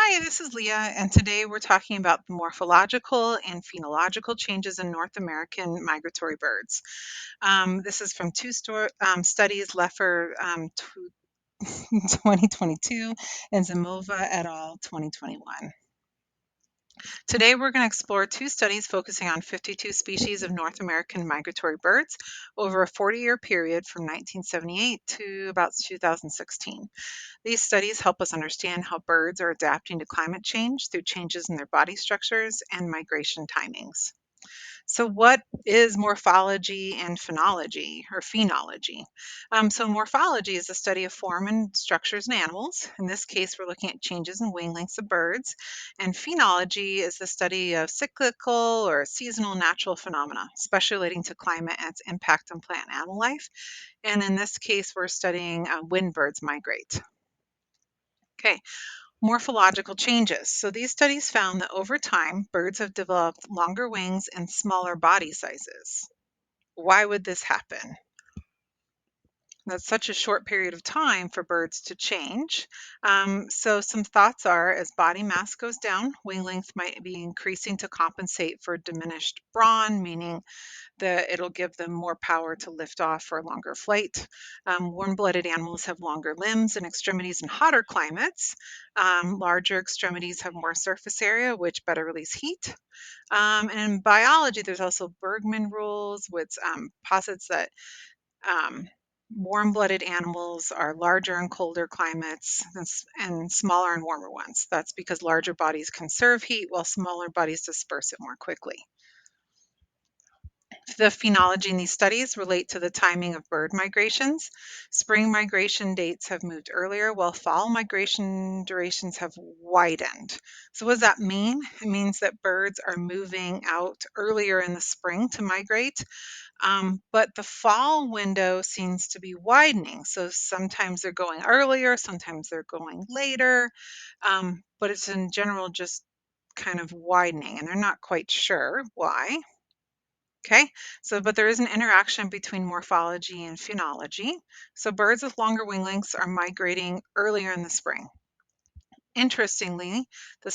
Hi, this is Leah, and today we're talking about the morphological and phenological changes in North American migratory birds. This is from studies, Leffer 2022 and Zamova et al. 2021. Today we're going to explore two studies focusing on 52 species of North American migratory birds over a 40-year period from 1978 to about 2016. These studies help us understand how birds are adapting to climate change through changes in their body structures and migration timings. So, what is morphology and phenology or phenology? Morphology is the study of form and structures in animals. In this case, we're looking at changes in wing lengths of birds. And phenology is the study of cyclical or seasonal natural phenomena, especially relating to climate and its impact on plant and animal life. And in this case, we're studying when birds migrate. Okay, morphological changes. So these studies found that over time, birds have developed longer wings and smaller body sizes. Why would this happen? That's such a short period of time for birds to change. So some thoughts are as body mass goes down, wing length might be increasing to compensate for diminished brawn, meaning that it'll give them more power to lift off for a longer flight. Warm-blooded animals have longer limbs and extremities in hotter climates. Larger extremities have more surface area, which better release heat. And in biology, there's also Bergman rules, which posits that um, warm-blooded animals are larger in colder climates and smaller in warmer ones. That's because larger bodies conserve heat while smaller bodies disperse it more quickly. The phenology in these studies relate to the timing of bird migrations. Spring migration dates have moved earlier, while fall migration durations have widened. So, what does that mean? It means that birds are moving out earlier in the spring to migrate, but the fall window seems to be widening. So, sometimes they're going earlier, sometimes they're going later, but it's in general just kind of widening, and they're not quite sure why. Okay, but there is an interaction between morphology and phenology. So birds with longer wing lengths are migrating earlier in the spring. Interestingly, the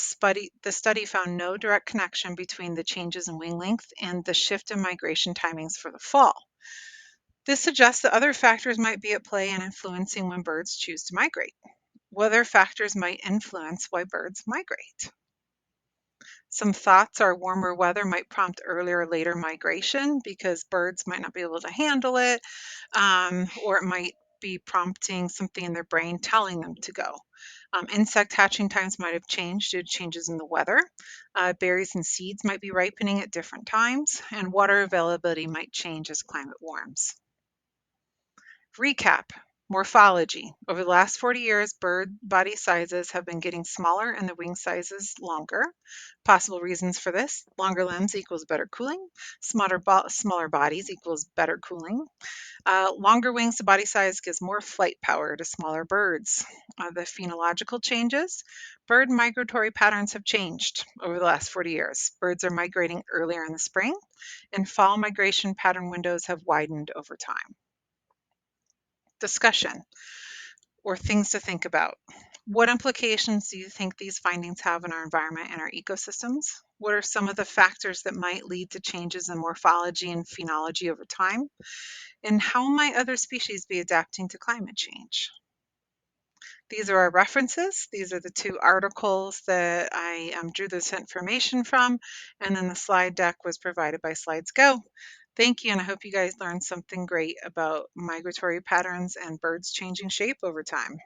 study found no direct connection between the changes in wing length and the shift in migration timings for the fall. This suggests that other factors might be at play in influencing when birds choose to migrate. What other factors might influence why birds migrate? Some thoughts are warmer weather might prompt earlier or later migration because birds might not be able to handle it, or it might be prompting something in their brain telling them to go. Insect hatching times might have changed due to changes in the weather. Berries and seeds might be ripening at different times, and water availability might change as climate warms. Recap. Morphology. Over the last 40 years, bird body sizes have been getting smaller and the wing sizes longer. Possible reasons for this: longer limbs equals better cooling, smaller bodies equals better cooling. Longer wings to body size gives more flight power to smaller birds. The phenological changes. Bird migratory patterns have changed over the last 40 years. Birds are migrating earlier in the spring, and fall migration pattern windows have widened over time. Discussion or things to think about. What implications do you think these findings have in our environment and our ecosystems? What are some of the factors that might lead to changes in morphology and phenology over time? And how might other species be adapting to climate change? These are our references. These are the two articles that I drew this information from, and then the slide deck was provided by SlidesGo. Thank you, and I hope you guys learned something great about migratory patterns and birds changing shape over time.